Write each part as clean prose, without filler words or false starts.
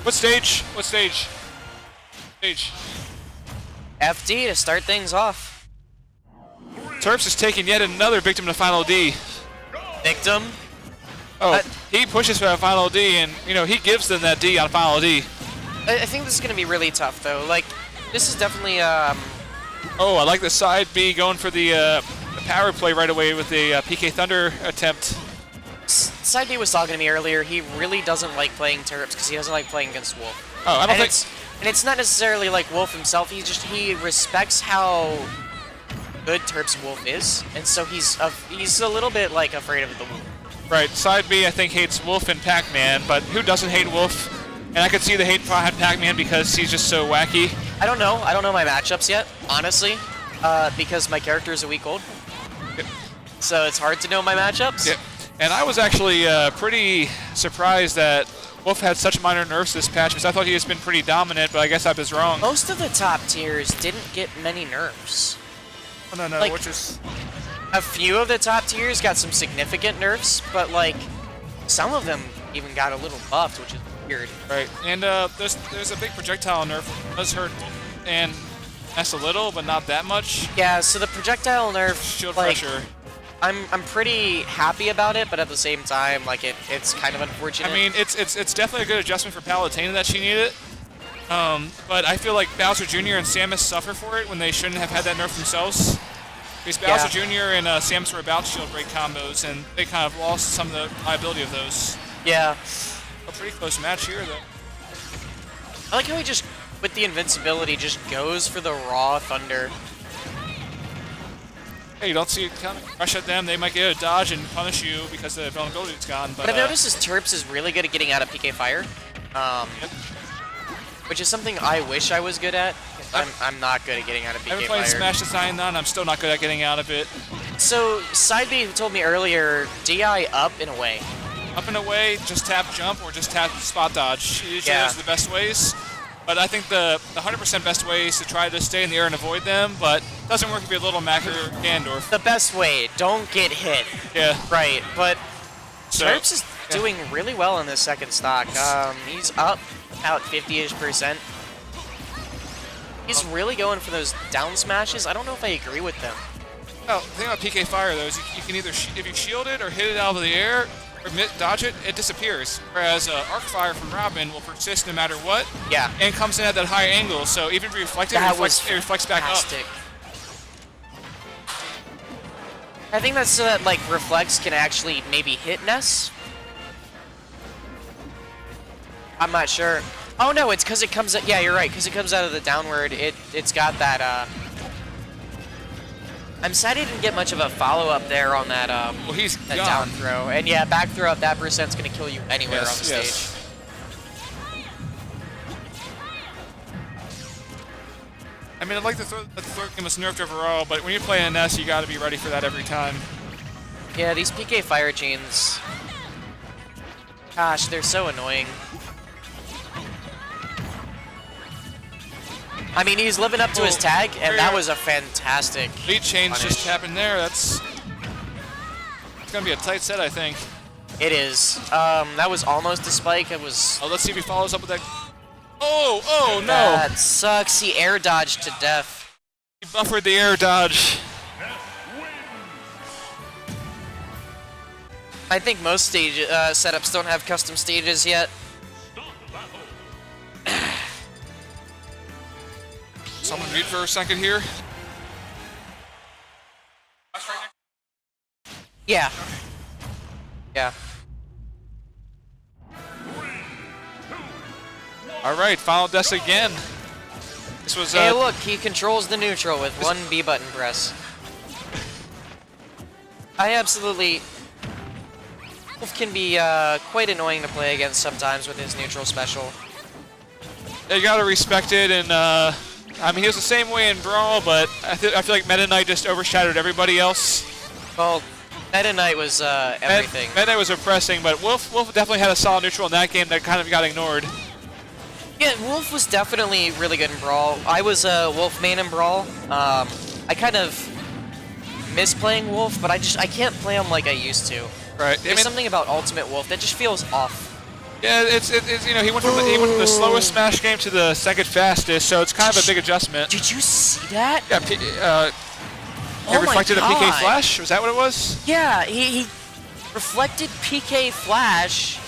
What stage? What stage? Stage. FD to start things off. Terps is taking yet another victim to Final D. Victim? Oh, he pushes for that Final D, and, you know, he gives them that D on Final D. I think this is going to be really tough, though. Like, this is definitely, Oh, I like the side B going for the power play right away with the PK Thunder attempt. SideB was talking to me earlier. He really doesn't like playing Terps because he doesn't like playing against Wolf. Oh, I don't think... And it's not necessarily like Wolf himself. He respects how good Terp's Wolf is, and so he's a little bit like afraid of the Wolf. Right, side B I think hates Wolf and Pac-Man, but who doesn't hate Wolf? And I could see the hate for Pac-Man because he's just so wacky. I don't know my matchups yet, honestly, because my character is a week old. Yep. So it's hard to know my matchups. Yep. And I was actually pretty surprised that Wolf had such minor nerfs this patch because I thought he has been pretty dominant, but I guess I was wrong. Most of the top tiers didn't get many nerfs. Oh, no, like, which is... A few of the top tiers got some significant nerfs, but like some of them even got a little buffed, which is weird. Right, and there's a big projectile nerf. It does hurt and Ness a little, but not that much. Yeah, so the projectile nerf, Shield like, pressure. I'm pretty happy about it, but at the same time, like it's kind of unfortunate. I mean, it's definitely a good adjustment for Palutena that she needed. But I feel like Bowser Jr. and Samus suffer for it when they shouldn't have had that nerf themselves. Because Bowser Jr. and Samus were about to shield break combos, and they kind of lost some of the liability of those. Yeah. A pretty close match here, though. I like how he just, with the invincibility, just goes for the raw thunder. Hey, you don't see it kind of rush at them. They might get a dodge and punish you because the vulnerability is gone. But I've noticed is Terps is really good at getting out of PK Fire, yep. which is something I wish I was good at. I'm not good at getting out of PK Fire. I've been playing Smash Design None. I'm still not good at getting out of it. So SideB told me earlier, DI up and away. Up and away, just tap jump or just tap spot dodge. Usually those are the best ways. But I think the 100% best way is to try to stay in the air and avoid them, but it doesn't work if you're a little Mac or Gandorf. The best way, don't get hit. Yeah. Right, but So, Terps is doing really well in this second stock. He's up about 50-ish%. He's really going for those down smashes. I don't know if I agree with them. Well, the thing about PK Fire, though, is you can either, if you shield it or hit it out of the air, or dodge it, it disappears. Whereas Arc Fire from Robin will persist no matter what. Yeah. And comes in at that high angle, so even if you reflect it, it reflects back up. I think that's so that, like, Reflex can actually maybe hit Ness. I'm not sure. Oh, no, it's because it comes... Yeah, you're right, because it comes out of the downward. It's got that... I'm sad he didn't get much of a follow-up there on that, well, he's that gone. down throw. And yeah, back throw up that percent's going to kill you anywhere on the stage. Yes. I mean, I'd like to let the throw game was nerfed overall, but when you're playing Ness, you got to be ready for that every time. Yeah, these PK fire chains... Gosh, they're so annoying. I mean, he's living up to his tag, and that was a fantastic lead chains punish. just happened there. It's gonna be a tight set, I think. It is. That was almost a spike. It was... Oh, let's see if he follows up with that. Oh, no! That sucks. He air dodged to death. He buffered the air dodge. I think most stage setups don't have custom stages yet. Someone mute for a second here. Yeah. Yeah. All right, final death again. This was. Hey, look, he controls the neutral with one B button press. I absolutely... Wolf can be quite annoying to play against sometimes with his neutral special. You gotta respect it, and I mean, he was the same way in Brawl, but I feel like Meta Knight just overshadowed everybody else. Well, Meta Knight was everything. Meta Knight was oppressing, but Wolf definitely had a solid neutral in that game that kind of got ignored. Yeah, Wolf was definitely really good in Brawl. I was a Wolf main in Brawl. I kind of miss playing Wolf, but I can't play him like I used to. Right. There's something about Ultimate Wolf that just feels off. Yeah, it's you know, he went from the slowest Smash game to the second fastest, so it's kind of a big adjustment. Did you see that? Yeah, Oh it reflected a my PK God. flash. Was that what it was? Yeah, he reflected PK flash,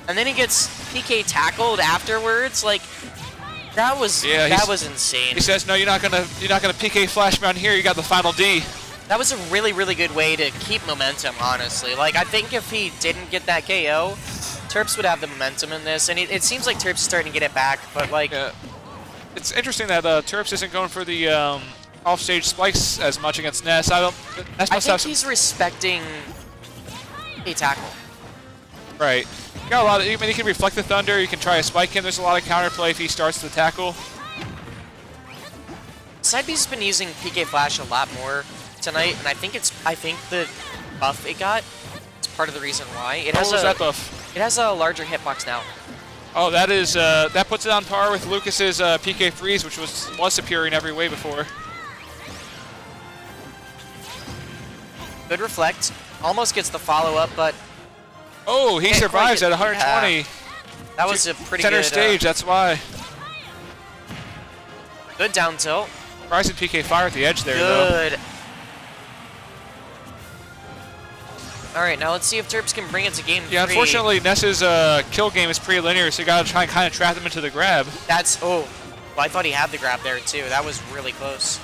and then he gets PK tackled afterwards. Like that was insane. He says, "No, you're not gonna PK flash me on here. You got the final D." That was a really, really good way to keep momentum, honestly. Like, I think if he didn't get that KO, Terps would have the momentum in this, and it seems like Terps is starting to get it back, but, like... Yeah. It's interesting that Terps isn't going for the off-stage spikes as much against Ness. I think he's respecting a tackle. Right. You got a lot of... I mean, he can reflect the thunder, you can try to spike him. There's a lot of counterplay if he starts the tackle. SideB's been using PK Flash a lot more tonight, and I think the buff it got is part of the reason why. It has that buff? It has a larger hitbox now. Oh, that is that puts it on par with Lucas's PK freeze, which was superior in every way before. Good reflect, almost gets the follow up, but oh, he survives at 120. Yeah. That was a pretty center good stage. That's why. Good down tilt. Surprising PK fire at the edge there. Good. Though. All right, now let's see if Terps can bring it to game 3. Yeah, unfortunately, Ness's kill game is pretty linear, so you gotta try and kind of trap them into the grab. Well, I thought he had the grab there too. That was really close.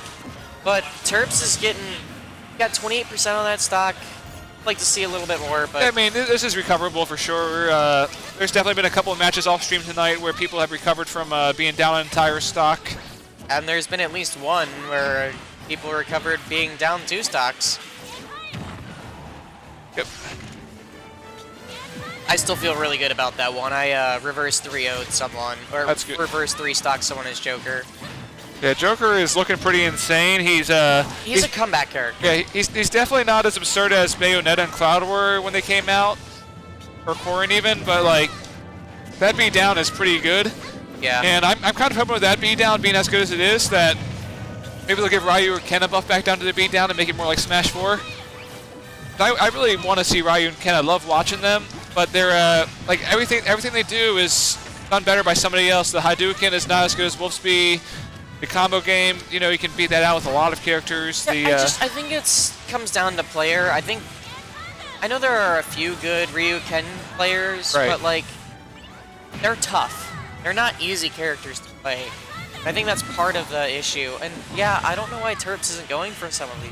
But Terps is got 28% on that stock. I'd like to see a little bit more, but... I mean, this is recoverable for sure. There's definitely been a couple of matches off stream tonight where people have recovered from being down an entire stock. And there's been at least one where people recovered being down 2 stocks. Yep. I still feel really good about that one. I reverse 3-0'd someone, or reverse 3-stock someone as Joker. Yeah, Joker is looking pretty insane. He's a comeback character. Yeah, he's definitely not as absurd as Bayonetta and Cloud were when they came out, or Corrin even, but like that beatdown is pretty good. Yeah. And I'm kind of hoping with that beatdown being as good as it is that maybe they'll give Ryu or Ken a buff back down to the beatdown and make it more like Smash 4. I really want to see Ryu and Ken. I love watching them, but they're like everything they do is done better by somebody else. The Hadouken is not as good as Wolfsby. The combo game, you know, you can beat that out with a lot of characters. Yeah, I think it comes down to player. I know there are a few good Ryu Ken players, right, but like they're tough. They're not easy characters to play. I think that's part of the issue. And yeah, I don't know why Terps isn't going for some of these.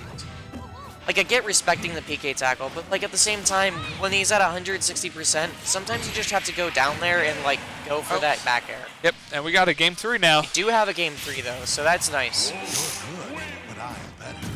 Like, I get respecting the PK tackle, but like at the same time, when he's at 160%, sometimes you just have to go down there and like go for that back air. Yep, and we got a game 3 now. We do have a game 3 though, so that's nice. You're good, but I'm better.